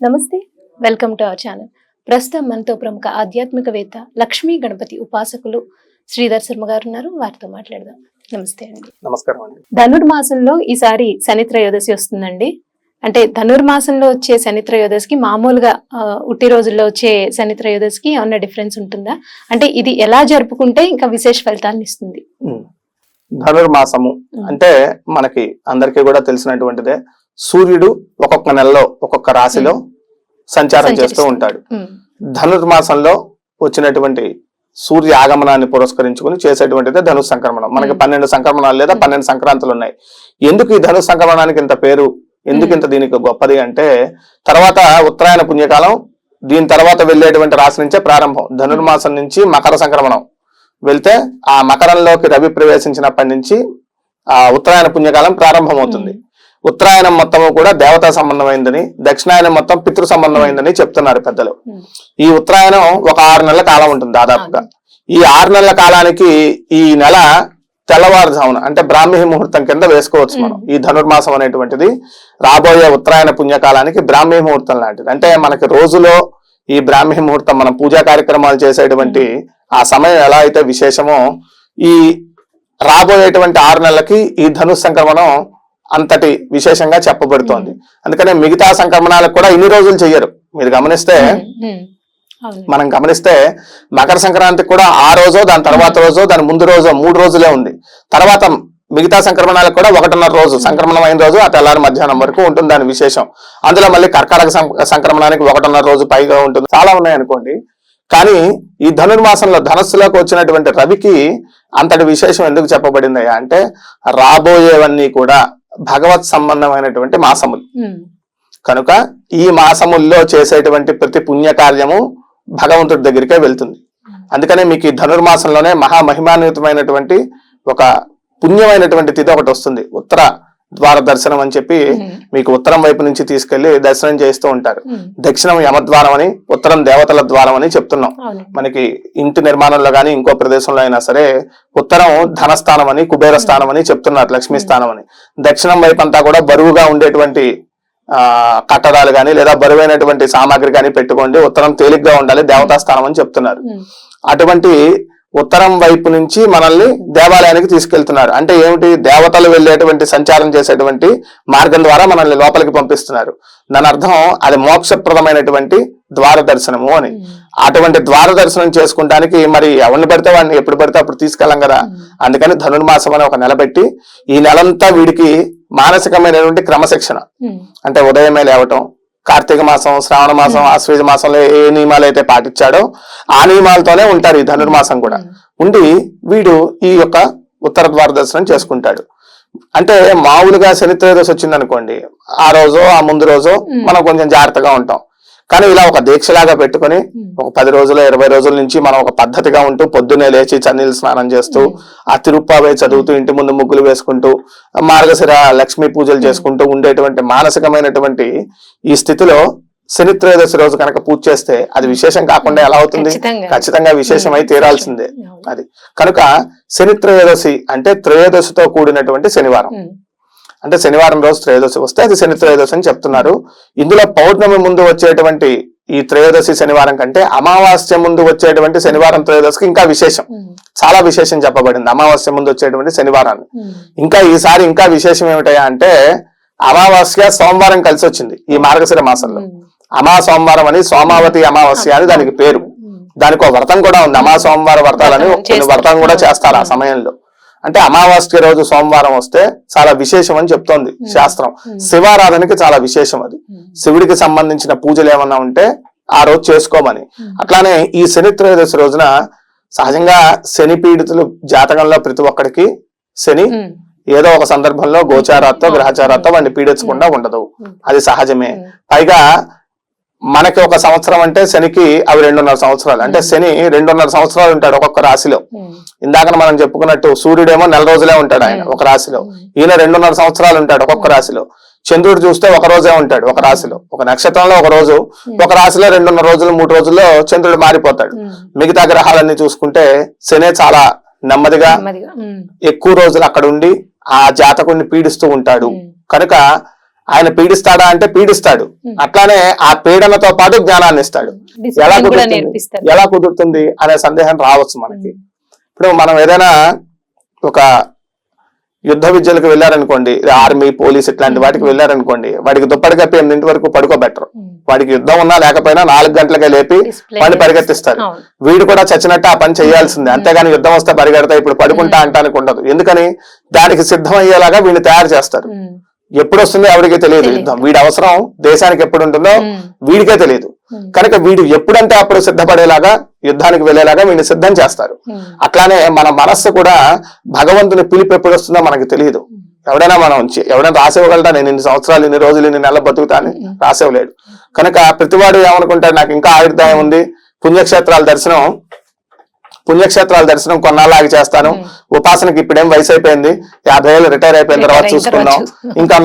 నమస్తే, welcome to our channel. ప్రస్తుతం మనతో ప్రముఖ ఆధ్యాత్మికవేత్త లక్ష్మీ గణపతి ఉపాసకులు శ్రీధర్ శర్మ గారు ఉన్నారు. వారితో మాట్లాడదాం. నమస్తే అండి. నమస్కారం అండి. ధనుర్మాసంలో ఈసారి శని త్రయోదశి వస్తుందండి. అంటే ధనుర్మాసంలో వచ్చే శని త్రయోదశికి మామూలుగా ఉట్టి రోజుల్లో వచ్చే శని త్రయోదశికి ఏమన్నా డిఫరెన్స్ ఉంటుందా? అంటే ఇది ఎలా జరుపుకుంటే ఇంకా విశేష ఫలితాలను ఇస్తుంది? ధనుర్మాసము అంటే మనకి అందరికీ కూడా తెలిసినటువంటిదే. సూర్యుడు ఒక్కొక్క నెలలో ఒక్కొక్క రాశిలో సంచారం చేస్తూ ఉంటాడు. ధనుర్మాసంలో వచ్చినటువంటి సూర్య ఆగమనాన్ని పురస్కరించుకుని చేసేటువంటిదే ధను సంక్రమణం. మనకి 12 సంక్రమణాలు లేదా 12 సంక్రాంతులు ఉన్నాయి. ఎందుకు ఈ ధను సంక్రమణానికి ఇంత పేరు, ఎందుకు ఇంత దీనికి గొప్పది అంటే, తర్వాత ఉత్తరాయణ పుణ్యకాలం, దీని తర్వాత వెళ్ళేటువంటి రాశి నుంచే ప్రారంభం. ధనుర్మాసం నుంచి మకర సంక్రమణం వెళ్తే ఆ మకరంలోకి రవి ప్రవేశించినప్పటి నుంచి ఆ ఉత్తరాయణ పుణ్యకాలం ప్రారంభమవుతుంది. ఉత్తరాయణం మొత్తము కూడా దేవతా సంబంధమైందని, దక్షిణాయనం మొత్తం పితృ సంబంధమైందని చెప్తున్నారు పెద్దలు. ఈ ఉత్తరాయణం ఒక 6 నెలల కాలం ఉంటుంది దాదాపుగా. ఈ 6 నెలల కాలానికి ఈ నెల తెల్లవారుజామున అంటే బ్రాహ్మీ ముహూర్తం కింద వేసుకోవచ్చు మనం. ఈ ధనుర్మాసం అనేటువంటిది రాబోయే ఉత్తరాయణ పుణ్యకాలానికి బ్రాహ్మీ ముహూర్తం లాంటిది. అంటే మనకి రోజులో ఈ బ్రాహ్మీ ముహూర్తం మనం పూజా కార్యక్రమాలు చేసేటువంటి ఆ సమయం ఎలా అయితే విశేషమో, ఈ రాబోయేటువంటి 6 నెలలకి ఈ ధను సంక్రమణం అంతటి విశేషంగా చెప్పబడుతోంది. అందుకనే మిగతా సంక్రమణాలకు కూడా ఇన్ని రోజులు చెయ్యరు. మీరు గమనిస్తే, మనం గమనిస్తే మకర సంక్రాంతికి కూడా ఆ రోజో దాని తర్వాత రోజో దాని ముందు రోజో 3 రోజులే ఉంది. తర్వాత మిగతా సంక్రమణాలకు కూడా 1.5 రోజు, సంక్రమణం అయిన రోజు ఆ తెల్లారి మధ్యాహ్నం వరకు ఉంటుంది దాని విశేషం. అందులో మళ్ళీ కర్కాటక సంక్రమణానికి 1.5 రోజు పైగా ఉంటుంది. చాలా ఉన్నాయి అనుకోండి. కానీ ఈ ధనుర్మాసంలో ధనస్సులోకి వచ్చినటువంటి రవికి అంతటి విశేషం ఎందుకు చెప్పబడిందయ్యా అంటే, రాబోయేవన్నీ కూడా భగవత్ సంబంధమైనటువంటి మాసములు కనుక ఈ మాసముల్లో చేసేటువంటి ప్రతి పుణ్యకార్యము భగవంతుడి దగ్గరికే వెళ్తుంది. అందుకనే మీకు ఈ ధనుర్మాసంలోనే మహామహిమాన్వితమైనటువంటి ఒక పుణ్యమైనటువంటి తిథి ఒకటి వస్తుంది, ఉత్తర ద్వార దర్శనం అని చెప్పి. మీకు ఉత్తరం వైపు నుంచి తీసుకెళ్లి దర్శనం చేస్తూ ఉంటారు. దక్షిణం యమద్వారం అని, ఉత్తరం దేవతల ద్వారం అని చెప్తున్నాం. మనకి ఇంటి నిర్మాణంలో గానీ ఇంకో ప్రదేశంలో అయినా సరే ఉత్తరం ధనస్థానం అని, కుబేర స్థానం అని చెప్తున్నారు, లక్ష్మీ స్థానం అని. దక్షిణం వైపు అంతా కూడా బరువుగా ఉండేటువంటి కట్టడాలు గాని లేదా బరువైనటువంటి సామాగ్రి కానీ పెట్టుకోండి. ఉత్తరం తేలిగ్గా ఉండాలి, దేవతా స్థానం అని చెప్తున్నారు. అటువంటి ఉత్తరం వైపు నుంచి మనల్ని దేవాలయానికి తీసుకెళ్తున్నారు. అంటే ఏమిటి? దేవతలు వెళ్ళేటువంటి సంచారం చేసేటువంటి మార్గం ద్వారా మనల్ని లోపలికి పంపిస్తున్నారు. దాని అర్థం అది మోక్షప్రదమైనటువంటి ద్వార దర్శనము అని. అటువంటి ద్వార దర్శనం చేసుకుంటానికి మరి ఎవరిని పడితే వాడిని ఎప్పుడు పడితే అప్పుడు తీసుకెళ్ళం కదా. అందుకని ధనుర్మాసం అని ఒక నెల పెట్టి ఈ నెలంతా వీడికి మానసికమైనటువంటి క్రమశిక్షణ, అంటే ఉదయమే లేవటం, కార్తీక మాసం, శ్రావణ మాసం, ఆశ్వేజ మాసంలో ఏ నియమాలు అయితే పాటించాడో ఆ నియమాలతోనే ఉంటారు ఈ ధనుర్మాసం కూడా. ఉండి వీడు ఈ యొక్క ఉత్తర ద్వార దర్శనం చేసుకుంటాడు. అంటే మామూలుగా శని త్రయోదశి వచ్చింది అనుకోండి, ఆ రోజు ఆ ముందు రోజు మనం కొంచెం జాగ్రత్తగా ఉంటాం. కానీ ఇలా ఒక దీక్షలాగా పెట్టుకుని ఒక 10 రోజులు 20 రోజుల నుంచి మనం ఒక పద్ధతిగా ఉంటూ పొద్దున్నే లేచి చన్నీళ్ళు స్నానం చేస్తూ ఆ తిరుప్పావే చదువుతూ ఇంటి ముందు ముగ్గులు వేసుకుంటూ మార్గశిర లక్ష్మీ పూజలు చేసుకుంటూ ఉండేటువంటి మానసికమైనటువంటి ఈ స్థితిలో శని త్రయోదశి రోజు కనుక పూజ చేస్తే అది విశేషం కాకుండా ఎలా అవుతుంది? ఖచ్చితంగా విశేషమై తీరాల్సిందే అది. కనుక శని త్రయోదశి అంటే త్రయోదశితో కూడినటువంటి శనివారం. అంటే శనివారం రోజు త్రయోదశి వస్తే అది శని త్రయోదశి అని చెప్తున్నారు. ఇందులో పౌర్ణమి ముందు వచ్చేటువంటి ఈ త్రయోదశి శనివారం కంటే అమావాస్య ముందు వచ్చేటువంటి శనివారం త్రయోదశికి ఇంకా విశేషం, చాలా విశేషం చెప్పబడింది అమావాస్య ముందు వచ్చేటువంటి శనివారాన్ని. ఇంకా ఈసారి ఇంకా విశేషం ఏమిటయా అంటే, అమావాస్య సోమవారం కలిసి వచ్చింది ఈ మార్గశిర మాసంలో. సోమవారం అని, సోమావతి అమావాస్య అని దానికి పేరు. దానికి ఒక వ్రతం కూడా ఉంది, సోమవార వ్రతాలని కొన్ని వ్రతం కూడా చేస్తారు ఆ సమయంలో. అంటే అమావాస్య రోజు సోమవారం వస్తే చాలా విశేషం అని చెప్తోంది శాస్త్రం. శివారాధనకి చాలా విశేషం అది. శివుడికి సంబంధించిన పూజలు ఏమన్నా ఉంటే ఆ రోజు చేసుకోమని. అట్లానే ఈ శని త్రయోదశి రోజున సహజంగా శని పీడితులు జాతకంలో ప్రతి ఒక్కడికి శని ఏదో ఒక సందర్భంలో గోచారాత్తో గ్రహచారాత్తో వాడిని పీడించకుండా ఉండదు, అది సహజమే. పైగా మనకి ఒక సంవత్సరం అంటే శనికి అవి 2.5 సంవత్సరాలు. అంటే శని 2.5 సంవత్సరాలు ఉంటాడు ఒక్కొక్క రాశిలో. ఇందాక మనం చెప్పుకున్నట్టు సూర్యుడేమో 4 రోజులే ఉంటాడు ఆయన ఒక రాశిలో, ఈయన 2.5 సంవత్సరాలు ఉంటాడు ఒక్కొక్క రాశిలో. చంద్రుడు చూస్తే ఒక రోజే ఉంటాడు ఒక రాశిలో, ఒక నక్షత్రంలో ఒక రోజు, ఒక రాశిలో 2.5 రోజులు 3 రోజుల్లో చంద్రుడు మారిపోతాడు. మిగతా గ్రహాలన్నీ చూసుకుంటే శనే చాలా నెమ్మదిగా ఎక్కువ రోజులు అక్కడ ఉండి ఆ జాతకుడిని పీడిస్తూ ఉంటాడు. కనుక ఆయన పీడిస్తాడా అంటే పీడిస్తాడు, అట్లానే ఆ పీడనతో పాటు జ్ఞానాన్ని ఇస్తాడు. ఎలా కుదురుతుంది అనే సందేహం రావచ్చు మనకి. ఇప్పుడు మనం ఏదైనా ఒక యుద్ధ విద్యలకు వెళ్ళారనుకోండి, ఆర్మీ, పోలీస్ ఇట్లాంటి వాటికి వెళ్ళారనుకోండి, వాడికి దుప్పటి కప్పి 8 వరకు పడుకోబెట్టరు. వాడికి యుద్ధం ఉన్నా లేకపోయినా 4 గంటలకే లేపి వాడిని పరిగెత్తిస్తారు. వీడు కూడా చచ్చినట్టు ఆ పని చేయాల్సిందే, అంతేగాని యుద్ధం వస్తే పరిగెడతా ఇప్పుడు పడుకుంటా అంటానికి ఉండదు. ఎందుకని దానికి సిద్ధం అయ్యేలాగా వీడిని తయారు చేస్తారు. ఎప్పుడు వస్తుందో ఎవరికీ తెలియదు యుద్ధం. వీడి అవసరం దేశానికి ఎప్పుడు ఉంటుందో వీడికే తెలియదు. కనుక వీడు ఎప్పుడంటే అప్పుడు సిద్ధపడేలాగా యుద్ధానికి వెళ్లేలాగా వీడిని సిద్ధం చేస్తారు. అట్లానే మన మనస్సు కూడా భగవంతుని పిలుపు ఎప్పుడు వస్తుందో మనకి తెలియదు. ఎవడైనా రాసివ్వగలరా, నేను ఇన్ని సంవత్సరాలు, ఇన్ని రోజులు, ఇన్ని నెలలు బతుకుతా అని రాసివ్వలేడు. కనుక ప్రతివాడు ఏమనుకుంటాడు, నాకు ఇంకా ఆయుర్దాయం ఉంది, పుణ్యక్షేత్రాల దర్శనం కొన్నాళ్ళకి చేస్తాను, ఉపాసనకి ఇప్పుడేం వయసు అయిపోయింది, 50 ఏళ్ళు రిటైర్ అయిపోయిన తర్వాత చూసుకుందాం, ఇంకా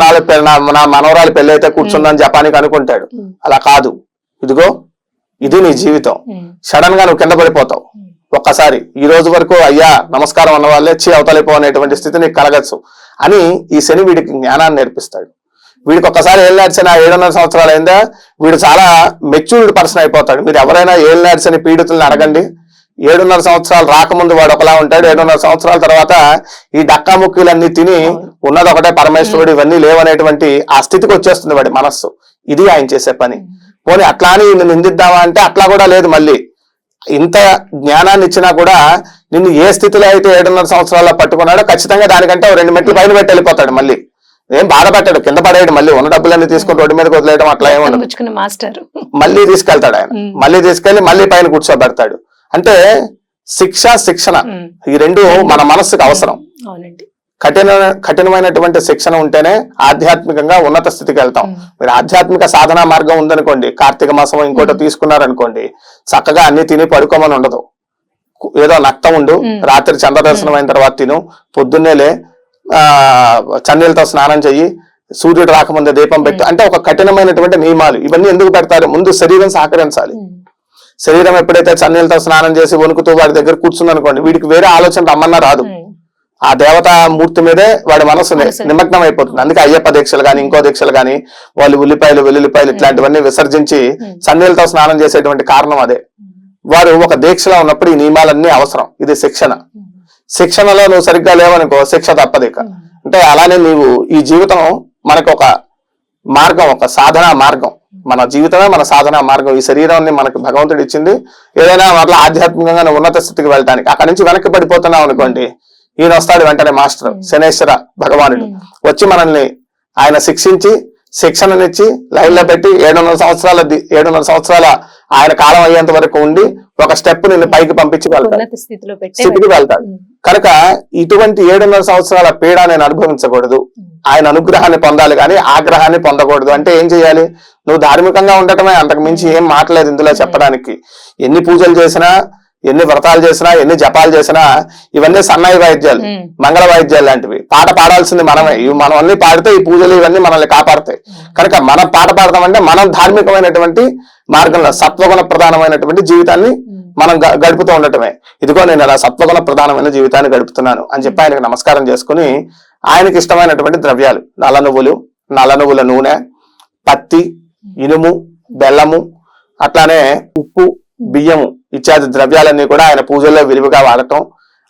నా మనవరాలు పెళ్లి అయితే కూర్చుందని జపానికి అనుకుంటాడు. అలా కాదు. ఇదిగో ఇది నీ జీవితం. సడన్ గా నువ్వు కింద పడిపోతావు. ఒక్కసారి ఈ రోజు వరకు అయ్యా నమస్కారం అన్న వాళ్ళే అవతలిపోనేటువంటి స్థితి నీకు కలగచ్చు అని ఈ శని వీడికి జ్ఞానాన్ని నేర్పిస్తాడు. వీడికి ఒక్కసారి ఏళ్ళనాడ్సిన 7.5 సంవత్సరాలు అయిందా, వీడు చాలా మెచ్యూర్డ్ పర్సన్ అయిపోతాడు. మీరు ఎవరైనా ఏళ్ళనాడ్సిన పీడితుల్ని అడగండి, 7.5 సంవత్సరాలు రాకముందు వాడు ఒకలా ఉంటాడు, 7.5 సంవత్సరాల తర్వాత ఈ డక్కా ముక్కీలన్నీ తిని ఉన్నది ఒకటే పరమేశ్వరుడు, ఇవన్నీ లేవనేటువంటి ఆ స్థితికి వచ్చేస్తుంది వాడి మనస్సు. ఇది ఆయన చేసే పని. పోనీ అట్లా అని నిన్ను నిందిద్దామా అంటే అట్లా కూడా లేదు. మళ్ళీ ఇంత జ్ఞానాన్ని ఇచ్చినా కూడా నిన్ను ఏ స్థితిలో అయితే 7.5 సంవత్సరాల్లో పట్టుకున్నాడో ఖచ్చితంగా దానికంటే 2 మెట్లు పైన పెట్టి వెళ్ళిపోతాడు. మళ్ళీ ఏం బాధపడ్డాడు, కింద పడేయడు, మళ్ళీ ఉన్న డబ్బులన్నీ తీసుకుని రోడ్డు మీదకి వదిలేయడం అట్లా ఏమన్నా మాస్టర్ మళ్ళీ తీసుకెళ్తాడు ఆయన. మళ్ళీ తీసుకెళ్లి మళ్ళీ పైన కూర్చోబెడతాడు. అంటే శిక్షణ ఈ రెండు మన మనస్సుకు అవసరం. కఠినమైనటువంటి శిక్షణ ఉంటేనే ఆధ్యాత్మికంగా ఉన్నత స్థితికి వెళ్తాం. మీరు ఆధ్యాత్మిక సాధనా మార్గం ఉందనుకోండి, కార్తీక మాసం ఇంకోటి తీసుకున్నారనుకోండి, చక్కగా అన్ని తిని పడుకోమని ఉండదు. ఏదో నక్తం ఉండు, రాత్రి చంద్ర దర్శనం అయిన తర్వాత తిను, పొద్దున్నేలే చన్నీళ్ళతో స్నానం చెయ్యి, సూర్యుడు రాకముందే దీపం పెట్టు, అంటే ఒక కఠినమైనటువంటి నియమాలు. ఇవన్నీ ఎందుకు పెడతారు? ముందు శరీరం సహకరించాలి. శరీరం ఎప్పుడైతే చన్నీళ్ళతో స్నానం చేసి వణుకుతూ వాడి దగ్గర కూర్చుందనుకోండి, వీడికి వేరే ఆలోచన రమ్మన్నా రాదు. ఆ దేవతా మూర్తి మీదే వాడి మనసు నిమగ్నం అయిపోతుంది. అందుకే అయ్యప్ప దీక్షలు గాని ఇంకో దీక్షలు గాని వాళ్ళు ఉల్లిపాయలు వెల్లుల్లిపాయలు ఇట్లాంటివన్నీ విసర్జించి చన్నీళ్ళతో స్నానం చేసేటువంటి కారణం అదే. వారు ఒక దీక్షలో ఉన్నప్పుడు ఈ నియమాలన్నీ అవసరం. ఇది శిక్షణలో నువ్వు సరిగ్గా లేవనుకో శిక్ష తప్పదిక. అంటే అలానే నీవు ఈ జీవితం మనకు ఒక మార్గం, ఒక సాధనా మార్గం. మన జీవితమే మన సాధనా మార్గం. ఈ శరీరాన్ని మనకు భగవంతుడు ఇచ్చింది ఏదైనా మరలా ఆధ్యాత్మికంగా ఉన్నత స్థితికి వెళ్ళడానికి. అక్కడి నుంచి వెనక్కి పడిపోతున్నావు అనుకోండి, ఈయన వస్తాడు వెంటనే, మాస్టర్ శనేశ్వర భగవానుడు వచ్చి మనల్ని ఆయన శిక్షించి శిక్షణనిచ్చి లైన్ లో పెట్టి 7.5 సంవత్సరాల ఆయన కాలం అయ్యేంత వరకు ఉండి ఒక స్టెప్ నిన్ను పైకి పంపించి స్థితికి వెళ్తాడు. కనుక ఇటువంటి 7.5 సంవత్సరాల పీడ నేను అనుభవించకూడదు, ఆయన అనుగ్రహాన్ని పొందాలి కానీ ఆగ్రహాన్ని పొందకూడదు. అంటే ఏం చేయాలి? నువ్వు ధార్మికంగా ఉండటమే, అంతకు మించి ఏం మాటలేదు ఇందులో చెప్పడానికి. ఎన్ని పూజలు చేసినా, ఎన్ని వ్రతాలు చేసినా, ఎన్ని జపాలు చేసినా ఇవన్నీ సన్నాయి వాయిద్యాలు, మంగళ వాయిద్యాలు లాంటివి. పాట పాడాల్సింది మనమే. ఇవి మనం అన్ని పాడితే ఈ పూజలు ఇవన్నీ మనల్ని కాపాడతాయి. కనుక మనం పాట పాడతామంటే మనం ధార్మికమైనటువంటి మార్గంలో సత్వగుణ ప్రధానమైనటువంటి జీవితాన్ని మనం గడుపుతూ ఉండటమే. ఇదిగో నేను అలా సత్వగుణ ప్రధానమైన జీవితాన్ని గడుపుతున్నాను అని చెప్పి ఆయనకు నమస్కారం చేసుకుని ఆయనకి ఇష్టమైనటువంటి ద్రవ్యాలు నల్ల నువ్వుల నూనె, పత్తి, ఇనుము, బెల్లము, అట్లానే ఉప్పు, బియ్యము ఇత్యాది ద్రవ్యాలన్నీ కూడా ఆయన పూజల్లో విరివిగా వాడటం.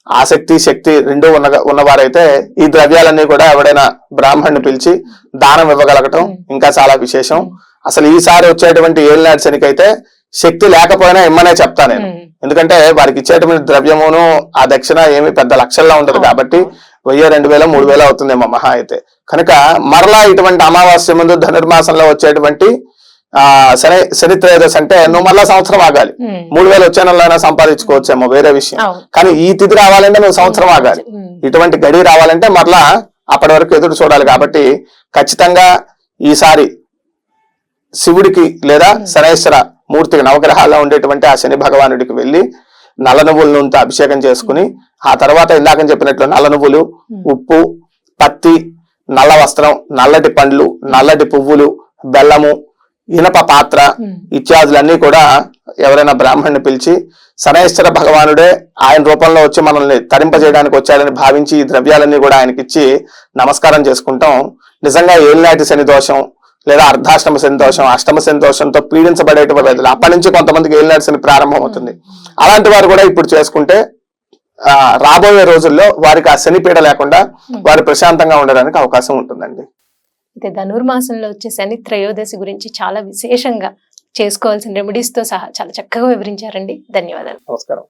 ఆసక్తి శక్తి రెండూ ఉన్నవారైతే ఈ ద్రవ్యాలన్నీ కూడా ఎవడైనా బ్రాహ్మణ్ణి పిలిచి దానం ఇవ్వగలగటం ఇంకా చాలా విశేషం. అసలు ఈసారి వచ్చేటువంటి ఏళ్ళనాటి శనికైతే శక్తి లేకపోయినా ఇమ్మనే చెప్తా నేను. ఎందుకంటే వారికి ఇచ్చేటువంటి ద్రవ్యమును ఆ దక్షిణ ఏమి పెద్ద లక్షల్లో ఉండదు కాబట్టి 1000, 2000, 3000 అవుతుందేమో మహా అయితే. కనుక మరలా ఇటువంటి అమావాస్య ముందు ధనుర్మాసంలో వచ్చేటువంటి శని త్రయోదశి అంటే నువ్వు మళ్ళా సంవత్సరం ఆగాలి. 3000 వచ్చే నెలైనా సంపాదించుకోవచ్చేమో, వేరే విషయం. కానీ ఈ తిథి రావాలంటే నువ్వు సంవత్సరం ఆగాలి. ఇటువంటి గడి రావాలంటే మరలా అప్పటి వరకు ఎదురు చూడాలి. కాబట్టి ఖచ్చితంగా ఈసారి శివుడికి లేదా శనేశ్వర మూర్తికి నవగ్రహాల్లో ఉండేటువంటి ఆ శని భగవానుడికి వెళ్ళి నల్ల నువ్వుల నూనెతో అభిషేకం చేసుకుని ఆ తర్వాత ఇందాక చెప్పినట్లు నల్ల నువ్వులు, ఉప్పు, పత్తి, నల్ల వస్త్రం, నల్లటి పండ్లు, నల్లటి పువ్వులు, బెల్లము, ఇనప పాత్ర ఇత్యాదులన్నీ కూడా ఎవరైనా బ్రాహ్మణ్ణి పిలిచి శనేశ్వర భగవానుడే ఆయన రూపంలో వచ్చి మనల్ని తరింపజేయడానికి వచ్చాడని భావించి ఈ ద్రవ్యాలన్నీ కూడా ఆయనకిచ్చి నమస్కారం చేసుకుంటాం. నిజంగా ఏలినాటి శని దోషం లేదా అర్ధాష్టమ శని దోషం, అష్టమ శని దోషంతో పీడించబడేటువంటి ప్రజలు అప్పటి నుంచి కొంతమందికి ఏలినాటి శని ప్రారంభం అవుతుంది. అలాంటి వారు కూడా ఇప్పుడు చేసుకుంటే రాబోయే రోజుల్లో వారికి ఆ శని పీడ లేకుండా వారు ప్రశాంతంగా ఉండడానికి అవకాశం ఉంటుందండి. అయితే ధనుర్మాసంలో వచ్చే శని త్రయోదశి గురించి చాలా విశేషంగా చేసుకోవాల్సిన రెమెడీస్ తో సహా చాలా చక్కగా వివరించారండి. ధన్యవాదాలు. నమస్కారం.